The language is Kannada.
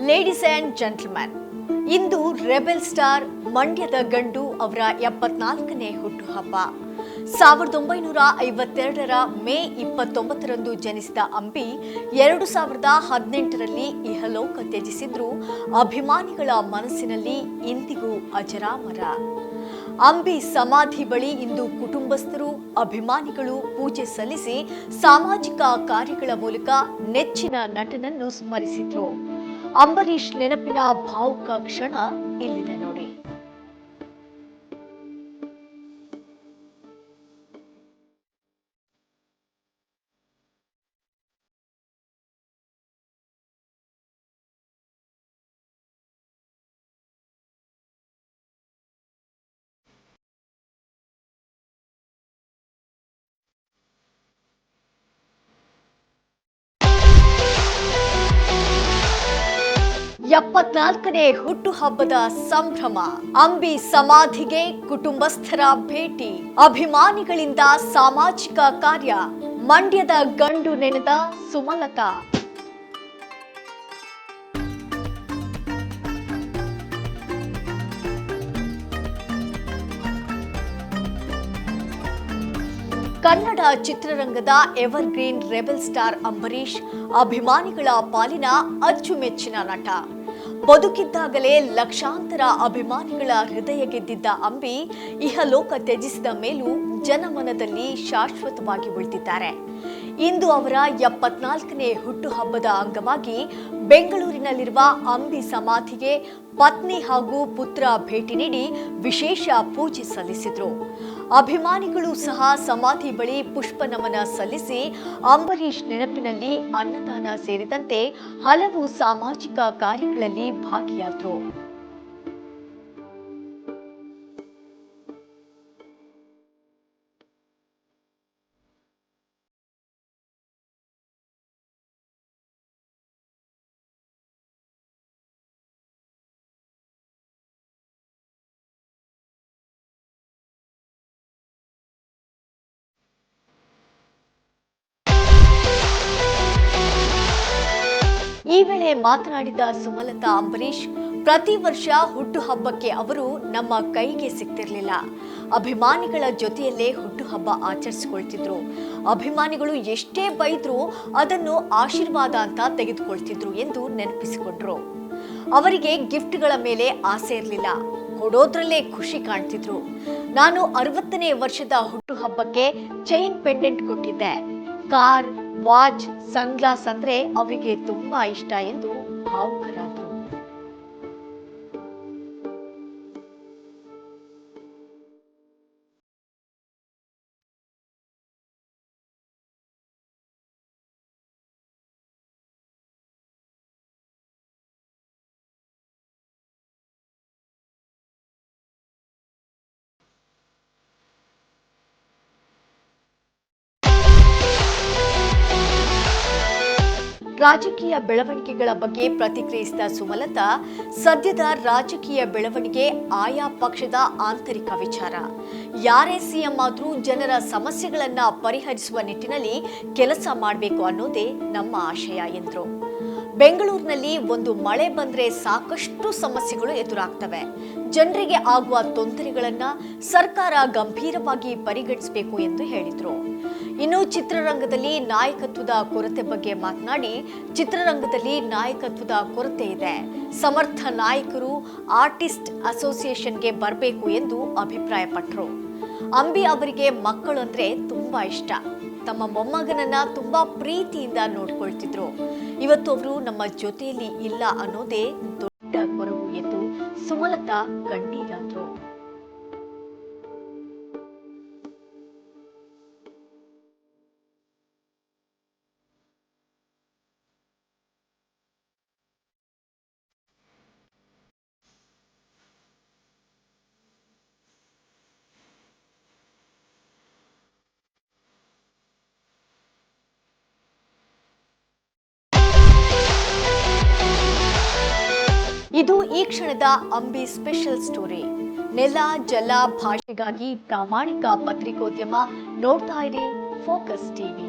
ಲೇಡೀಸ್ ಅಂಡ್ ಜೆಂಟಲ್ಮನ್, ಇಂದು ರೆಬೆಲ್ ಸ್ಟಾರ್ ಮಂಡ್ಯದ ಗಂಡು ಅವರ 74ನೇ ಹುಟ್ಟುಹಬ್ಬ. 1952ರ ಮೇ 29ರಂದು ಜನಿಸಿದ ಅಂಬಿ 2018ರಲ್ಲಿ ಇಹಲೋಕ ತ್ಯಜಿಸಿದ್ರು ಅಭಿಮಾನಿಗಳ ಮನಸ್ಸಿನಲ್ಲಿ ಇಂದಿಗೂ ಅಜರಾಮರ. ಅಂಬಿ ಸಮಾಧಿ ಬಳಿ ಇಂದು ಕುಟುಂಬಸ್ಥರು, ಅಭಿಮಾನಿಗಳು ಪೂಜೆ ಸಲ್ಲಿಸಿ ಸಾಮಾಜಿಕ ಕಾರ್ಯಗಳ ಮೂಲಕ ನೆಚ್ಚಿನ ನಟನನ್ನು ಸ್ಮರಿಸಿದ್ರು. ಅಂಬರೀಶ್ ನೆನಪಿನ ಭಾವುಕ ಕ್ಷಣ ಇಲ್ಲಿದೆ ನೋಡಿ. ನೇ ಹುಟ್ಟುಹಬ್ಬದ ಸಂಭ್ರಮ. ಅಂಬಿ ಸಮಾಧಿಗೆ ಕುಟುಂಬಸ್ಥರ ಭೇಟಿ, ಅಭಿಮಾನಿಗಳಿಂದ ಸಾಮಾಜಿಕ ಕಾರ್ಯ, ಮಂಡ್ಯದ ಗಂಡು ನೆನೆದ ಸುಮಲತಾ. ಕನ್ನಡ ಚಿತ್ರರಂಗದ ಎವರ್ಗ್ರೀನ್ ರೆಬೆಲ್ ಸ್ಟಾರ್ ಅಂಬರೀಶ್ ಅಭಿಮಾನಿಗಳ ಪಾಲಿನ ಅಚ್ಚುಮೆಚ್ಚಿನ ನಟ. ಬದುಕಿದ್ದಾಗಲೇ ಲಕ್ಷಾಂತರ ಅಭಿಮಾನಿಗಳ ಹೃದಯ ಗೆದ್ದಿದ್ದ ಅಂಬಿ ಇಹಲೋಕ ತ್ಯಜಿಸಿದ ಮೇಲೂ ಜನಮನದಲ್ಲಿ ಶಾಶ್ವತವಾಗಿ ಉಳಿದಿದ್ದಾರೆ. ಇಂದು ಅವರ 74ನೇ ಹುಟ್ಟುಹಬ್ಬದ ಅಂಗವಾಗಿ ಬೆಂಗಳೂರಿನಲ್ಲಿರುವ ಅಂಬಿ ಸಮಾಧಿಗೆ ಪತ್ನಿ ಹಾಗೂ ಪುತ್ರ ಭೇಟಿ ನೀಡಿ ವಿಶೇಷ ಪೂಜೆ ಸಲ್ಲಿಸಿದರು. ಅಭಿಮಾನಿಗಳು ಸಹ ಸಮಾಧಿ ಬಳಿ ಪುಷ್ಪ ನಮನ ಸಲ್ಲಿಸಿ ಅಂಬರೀಶ್ ನೆನಪಿನಲ್ಲಿ ಅನ್ನದಾನ ಸೇರಿದಂತೆ ಹಲವು ಸಾಮಾಜಿಕ ಕಾರ್ಯಗಳಲ್ಲಿ ಭಾಗಿಯಾದರು. ಈ ವೇಳೆ ಮಾತನಾಡಿದ ಸುಮಲತಾ, ಅಂಬರೀಶ್ ಪ್ರತಿ ವರ್ಷ ಹುಟ್ಟುಹಬ್ಬಕ್ಕೆ ಅವರು ನಮ್ಮ ಕೈಗೆ ಸಿಗ್ತಿರ್ಲಿಲ್ಲ. ಅಭಿಮಾನಿಗಳ ಜೊತೆಯಲ್ಲೇ ಹುಟ್ಟುಹಬ್ಬ ಆಚರಿಸಿಕೊಳ್ತಿದ್ರು. ಅಭಿಮಾನಿಗಳು ಎಷ್ಟೇ ಬೈದ್ರು ಅದನ್ನು ಆಶೀರ್ವಾದ ಅಂತ ತೆಗೆದುಕೊಳ್ತಿದ್ರು ಎಂದು ನೆನಪಿಸಿಕೊಂಡ್ರು. ಅವರಿಗೆ ಗಿಫ್ಟ್ಗಳ ಮೇಲೆ ಆಸೆ ಇರಲಿಲ್ಲ, ಕೊಡೋದ್ರಲ್ಲೇ ಖುಷಿ ಕಾಣ್ತಿದ್ರು. ನಾನು 60ನೇ ವರ್ಷದ ಹುಟ್ಟುಹಬ್ಬಕ್ಕೆ ಚೈನ್ ಪೆಂಡೆಂಟ್ ಕೊಟ್ಟಿದ್ದೆ. ಕಾರ್, ವಾಚ್, ಸನ್ಗ್ಲಾಸ್ ಅಂದ್ರೆ ಅವರಿಗೆ ತುಂಬಾ ಇಷ್ಟ ಎಂದು ಭಾವುಕರಾದರು. ರಾಜಕೀಯ ಬೆಳವಣಿಗೆಗಳ ಬಗ್ಗೆ ಪ್ರತಿಕ್ರಿಯಿಸಿದ ಸುಮಲತಾ, ಸದ್ಯದ ರಾಜಕೀಯ ಬೆಳವಣಿಗೆ ಆಯಾ ಪಕ್ಷದ ಆಂತರಿಕ ವಿಚಾರ. ಯಾರೇ ಸಿಎಂ ಆದ್ರೂ ಜನರ ಸಮಸ್ಯೆಗಳನ್ನ ಪರಿಹರಿಸುವ ನಿಟ್ಟಿನಲ್ಲಿ ಕೆಲಸ ಮಾಡಬೇಕು ಅನ್ನೋದೇ ನಮ್ಮ ಆಶಯ ಎಂದರು. ಬೆಂಗಳೂರಿನಲ್ಲಿ ಒಂದು ಮಳೆ ಬಂದ್ರೆ ಸಾಕಷ್ಟು ಸಮಸ್ಯೆಗಳು ಎದುರಾಗ್ತವೆ. ಜನರಿಗೆ ಆಗುವ ತೊಂದರೆಗಳನ್ನ ಸರ್ಕಾರ ಗಂಭೀರವಾಗಿ ಪರಿಗಣಿಸಬೇಕು ಎಂದು ಹೇಳಿದರು. ಇನ್ನು ಚಿತ್ರರಂಗದಲ್ಲಿ ನಾಯಕತ್ವದ ಕೊರತೆ ಬಗ್ಗೆ ಮಾತನಾಡಿ, ಚಿತ್ರರಂಗದಲ್ಲಿ ನಾಯಕತ್ವದ ಕೊರತೆ ಇದೆ. ಸಮರ್ಥ ನಾಯಕರು ಆರ್ಟಿಸ್ಟ್ ಅಸೋಸಿಯೇಷನ್ಗೆ ಬರಬೇಕು ಎಂದು ಅಭಿಪ್ರಾಯಪಟ್ಟರು. ಅಂಬಿ ಅವರಿಗೆ ಮಕ್ಕಳು ಅಂದ್ರೆ ತುಂಬಾ ಇಷ್ಟ. ತಮ್ಮ ಮೊಮ್ಮಗನನ್ನ ತುಂಬಾ ಪ್ರೀತಿಯಿಂದ ನೋಡ್ಕೊಳ್ತಿದ್ರು. ಇವತ್ತು ಅವರು ನಮ್ಮ ಜೊತೆಯಲ್ಲಿ ಇಲ್ಲ ಅನ್ನೋದೇ ದೊಡ್ಡ ಕೊರಗು ಎಂದು ಸುಮಲತಾ ಕಣ್ಣೀರಾದ್ರು. ಇದು ಈ ಕ್ಷಣದ ಅಂಬಿ ಸ್ಪೆಷಲ್ ಸ್ಟೋರಿ. ನೆಲ, ಜಲ, ಭಾಷೆಗಾಗಿ ಪ್ರಾಮಾಣಿಕ ಪತ್ರಿಕೋದ್ಯಮ. ನೋಡ್ತಾ ಇರಿ ಫೋಕಸ್ ಟಿವಿ.